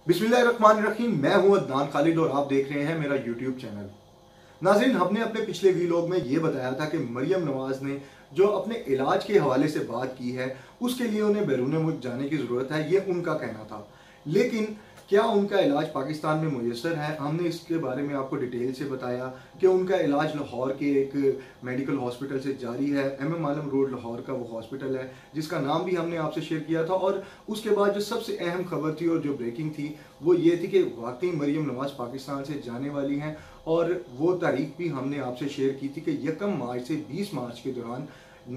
बिस्मिल्लाहिर्रहमानिर्रहीम। मैं हूं अदनान खालिद और आप देख रहे हैं मेरा यूट्यूब चैनल। नाज़रीन, हमने अपने पिछले वीलॉग में ये बताया था कि मरियम नवाज ने जो अपने इलाज के हवाले से बात की है उसके लिए उन्हें बैरून मुल्क जाने की ज़रूरत है, ये उनका कहना था। लेकिन क्या उनका इलाज पाकिस्तान में मुयसर है? हमने इसके बारे में आपको डिटेल से बताया कि उनका इलाज लाहौर के एक मेडिकल हॉस्पिटल से जारी है। MM आलम रोड लाहौर का वो हॉस्पिटल है जिसका नाम भी हमने आपसे शेयर किया था। और उसके बाद जो सबसे अहम खबर थी और जो ब्रेकिंग थी वो ये थी कि वाकई मरियम नवाज पाकिस्तान से जाने वाली हैं। और वो तारीख भी हमने आपसे शेयर की थी कि 1 मार्च से 20 मार्च के दौरान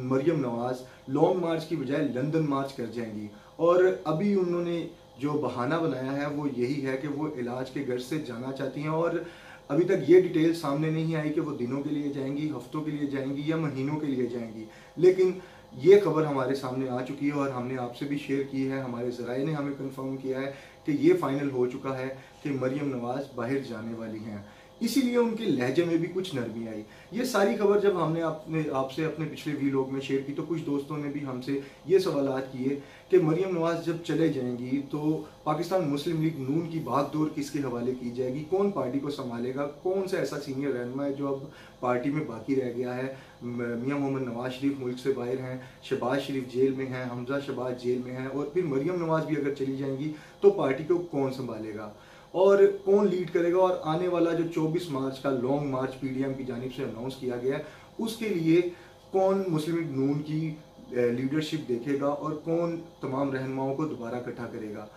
मरियम नवाज लॉन्ग मार्च की बजाय लंदन मार्च कर जाएंगी। और अभी उन्होंने जो बहाना बनाया है वो यही है कि वो इलाज के घर से जाना चाहती हैं। और अभी तक ये डिटेल सामने नहीं आई कि वो दिनों के लिए जाएंगी, हफ्तों के लिए जाएंगी या महीनों के लिए जाएंगी। लेकिन ये खबर हमारे सामने आ चुकी है और हमने आपसे भी शेयर की है। हमारे ज़राए ने हमें कंफर्म किया है कि ये फाइनल हो चुका है कि मरियम नवाज बाहर जाने वाली हैं। इसीलिए उनके लहजे में भी कुछ नरमी आई। ये सारी खबर जब हमने आपसे अपने पिछले वीलॉग में शेयर की तो कुछ दोस्तों ने भी हमसे ये सवाल किए कि मरियम नवाज जब चले जाएंगी तो पाकिस्तान मुस्लिम लीग नून की भागदौड़ किसके हवाले की जाएगी, कौन पार्टी को संभालेगा, कौन सा ऐसा सीनियर रहनुमा है जो अब पार्टी में बाकी रह गया है। मियां मोहम्मद नवाज शरीफ मुल्क से बाहर हैं, शहबाज शरीफ जेल में हैं, हमजा शहबाज जेल में हैं, और फिर मरियम नवाज भी अगर चली जाएंगी तो पार्टी को कौन संभालेगा और कौन लीड करेगा। और आने वाला जो 24 मार्च का लॉन्ग मार्च PDM की जानिब से अनाउंस किया गया है उसके लिए कौन मुस्लिम लीग नून की लीडरशिप देखेगा और कौन तमाम रहनुमाओं को दोबारा इकट्ठा करेगा।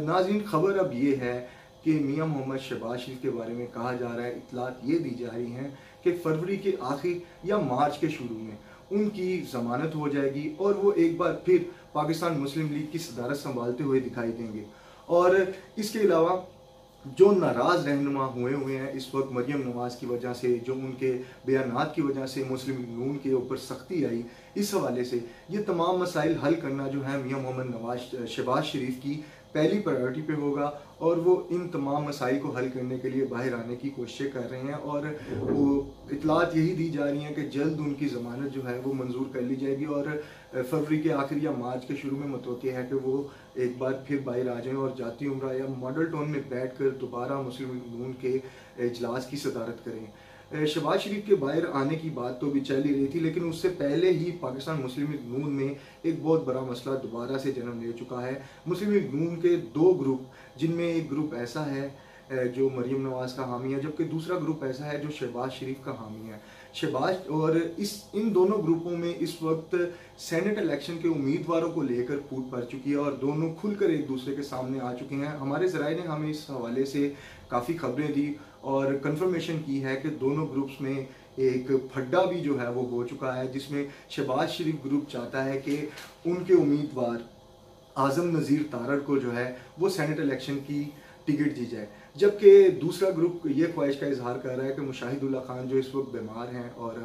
नाज़रीन, खबर अब ये है कि मियां मोहम्मद शहबाज शरीफ के बारे में कहा जा रहा है, इतलात ये दी जा रही हैं कि फरवरी के आखिर या मार्च के शुरू में उनकी ज़मानत हो जाएगी और वो एक बार फिर पाकिस्तान मुस्लिम लीग की सदारत संभालते हुए दिखाई देंगे। और इसके अलावा जो नाराज़ रहनुमा हुए हैं इस वक्त मरियम नवाज की वजह से, जो उनके बयानात की वजह से मुस्लिम नून के ऊपर सख्ती आई, इस हवाले से ये तमाम मसाइल हल करना जो है मियां मोहम्मद नवाज शहबाज शरीफ की पहली प्रायोरिटी पे होगा। और वो इन तमाम मसाइल को हल करने के लिए बाहर आने की कोशिशें कर रहे हैं। और वो इतलात यही दी जा रही हैं कि जल्द उनकी ज़मानत जो है वो मंजूर कर ली जाएगी और फरवरी के आखिर या मार्च के शुरू में मुतवक्किल है कि वो एक बार फिर बाहर आ जाएं और जाती उम्रा या मॉडल टाउन में बैठकर दोबारा मुस्लिम लीग नून के इजलास की सदारत करें। शहबाज शरीफ के बाहर आने की बात तो भी चल ही रही थी, लेकिन उससे पहले ही पाकिस्तान मुस्लिम लीग नून में एक बहुत बड़ा मसला दोबारा से जन्म ले चुका है। मुस्लिम लीग नून के दो ग्रुप, जिनमें एक ग्रुप ऐसा है जो मरियम नवाज का हामी है, जबकि दूसरा ग्रुप ऐसा है जो शहबाज शरीफ का हामी है। शहबाज और इन दोनों ग्रुपों में इस वक्त सेनेट इलेक्शन के उम्मीदवारों को लेकर फूट पड़ चुकी है और दोनों खुलकर एक दूसरे के सामने आ चुके हैं। हमारे ज़राए ने हमें इस हवाले से काफ़ी खबरें दी और कंफर्मेशन की है कि दोनों ग्रुप्स में एक फड्डा भी जो है वो हो चुका है, जिसमें शहबाज शरीफ ग्रुप चाहता है कि उनके उम्मीदवार आज़म नज़ीर तारड़ को जो है वो सेनेट इलेक्शन की टिकट दी जाए, जबकि दूसरा ग्रुप ये ख्वाहिश का इजहार कर रहा है कि मुशाहिदुल्लाह खान जो इस वक्त बीमार हैं और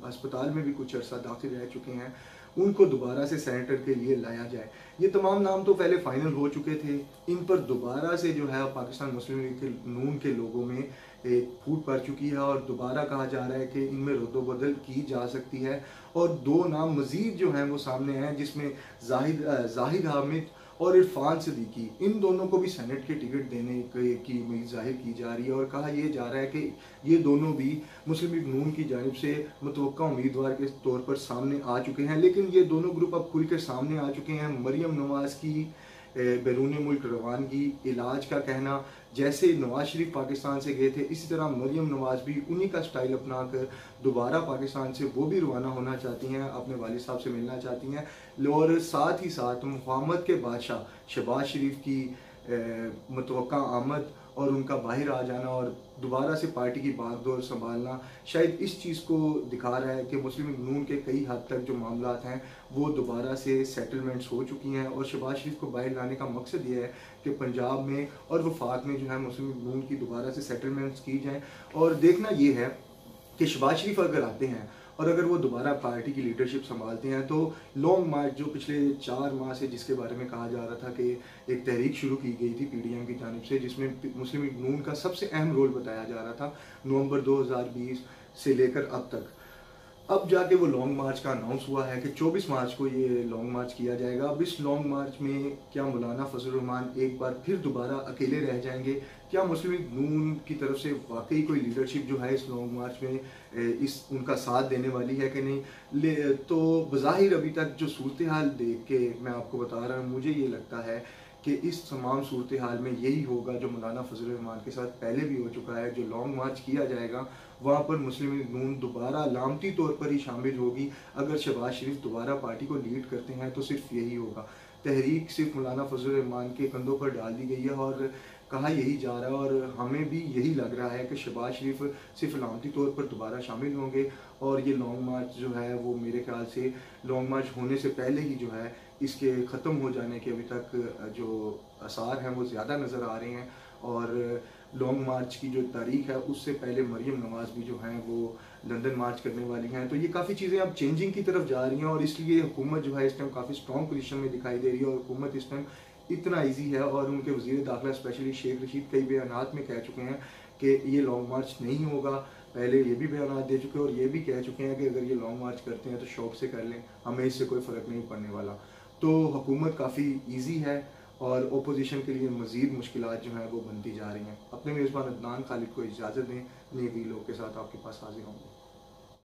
अस्पताल में भी कुछ अर्सा दाखिल रह चुके हैं, उनको दोबारा से सेनेटर के लिए लाया जाए। ये तमाम नाम तो पहले फाइनल हो चुके थे, इन पर दोबारा से जो है पाकिस्तान मुस्लिम लीग के नून के लोगों में एक फूट पड़ चुकी है और दोबारा कहा जा रहा है कि इनमें रद्दोबदल की जा सकती है। और दो नाम मज़ीद जो हैं वो सामने हैं, जिसमें जाहिद हामिद और इरफान सिद्दीकी, इन दोनों को भी सेनेट के टिकट देने की उम्मीद जाहिर की जा रही है। और कहा यह जा रहा है कि ये दोनों भी मुस्लिम लीग नून की जानिब से मुतवक्का उम्मीदवार के तौर पर सामने आ चुके हैं। लेकिन ये दोनों ग्रुप अब खुल कर सामने आ चुके हैं। मरियम नवाज की बैरून मुल्क रवानगी, इलाज का कहना, जैसे नवाज शरीफ पाकिस्तान से गए थे इसी तरह मरियम नवाज भी उन्हीं का स्टाइल अपना कर दोबारा पाकिस्तान से वो भी रवाना होना चाहती हैं, अपने वालिद साहब से मिलना चाहती हैं। और साथ ही साथ मुहम्मद के बादशाह शहबाज शरीफ की मुतवक्का आमद और उनका बाहर आ जाना और दोबारा से पार्टी की बागडोर संभालना शायद इस चीज़ को दिखा रहा है कि मुस्लिम लीग नून के कई हद तक जो मामला हैं वो दोबारा से सेटलमेंट्स हो चुकी हैं। और शहबाज शरीफ को बाहर लाने का मकसद ये है कि पंजाब में और वफाक में जो है मुस्लिम लीग नून की दोबारा से सेटलमेंट्स की जाएँ। और देखना ये है कि शहबाज शरीफ अगर आते हैं और अगर वो दोबारा पार्टी की लीडरशिप संभालते हैं तो लॉन्ग मार्च जो पिछले 4 माह से जिसके बारे में कहा जा रहा था कि एक तहरीक शुरू की गई थी PDM की जानिब से, जिसमें मुस्लिम लीग नून का सबसे अहम रोल बताया जा रहा था नवंबर 2020 से लेकर अब तक, अब जाके वो लॉन्ग मार्च का अनाउंस हुआ है कि 24 मार्च को ये लॉन्ग मार्च किया जाएगा। अब इस लॉन्ग मार्च में क्या मौलाना फजलुर रहमान एक बार फिर दोबारा अकेले रह जाएंगे? क्या मुस्लिम लीग नून की तरफ से वाकई कोई लीडरशिप जो है इस लॉन्ग मार्च में इस उनका साथ देने वाली है कि नहीं? तो बज़ाहिर अभी तक जो सूरत हाल देख के मैं आपको बता रहा हूँ, मुझे ये लगता है कि इस तमाम सूरत हाल में यही होगा जो मौलाना फजलुर रहमान के साथ पहले भी हो चुका है। जो लॉन्ग मार्च किया जाएगा वहाँ पर मुस्लिम लीग नून दोबारा लामती तौर पर ही शामिल होगी। अगर शहबाज शरीफ दोबारा पार्टी को लीड करते हैं तो सिर्फ यही होगा। तहरीक सिर्फ मौलाना फजलुर रहमान के कंधों पर डाल दी गई है और कहा यही जा रहा है, और हमें भी यही लग रहा है कि शहबाज शरीफ सिर्फ लामती तौर पर दोबारा शामिल होंगे। और ये लॉन्ग मार्च जो है वो मेरे ख्याल से लॉन्ग मार्च होने से पहले ही जो है इसके ख़त्म हो जाने के अभी तक जो आसार हैं वो ज़्यादा नज़र आ रहे हैं। और लॉन्ग मार्च की जो तारीख है उससे पहले मरियम नवाज़ भी जो हैं वो लंदन मार्च करने वाली हैं। तो ये काफ़ी चीज़ें अब चेंजिंग की तरफ जा रही हैं और इसलिए हुकूमत जो है इस टाइम काफ़ी स्ट्रॉन्ग पोजीशन में दिखाई दे रही है। और हुकूमत इस टाइम इतना ईजी है, और उनके वज़ीर दाखिला स्पेशली शेख रशीद कई बयानात में कह चुके हैं कि ये लॉन्ग मार्च नहीं होगा। पहले ये भी बयान दे चुके हैं और ये भी कह चुके हैं कि अगर ये लॉन्ग मार्च करते हैं तो शौक से कर लें, हमें इससे कोई फ़र्क नहीं पड़ने वाला। तो हुकूमत काफ़ी ईजी है और ओपोजिशन के लिए मज़ीद मुश्किलात जो हैं वो बनती जा रही हैं। अपने मेज़बान अदनान खालिद को इजाज़त दें, नए वीडियो के साथ आपके पास हाजिर होंगे।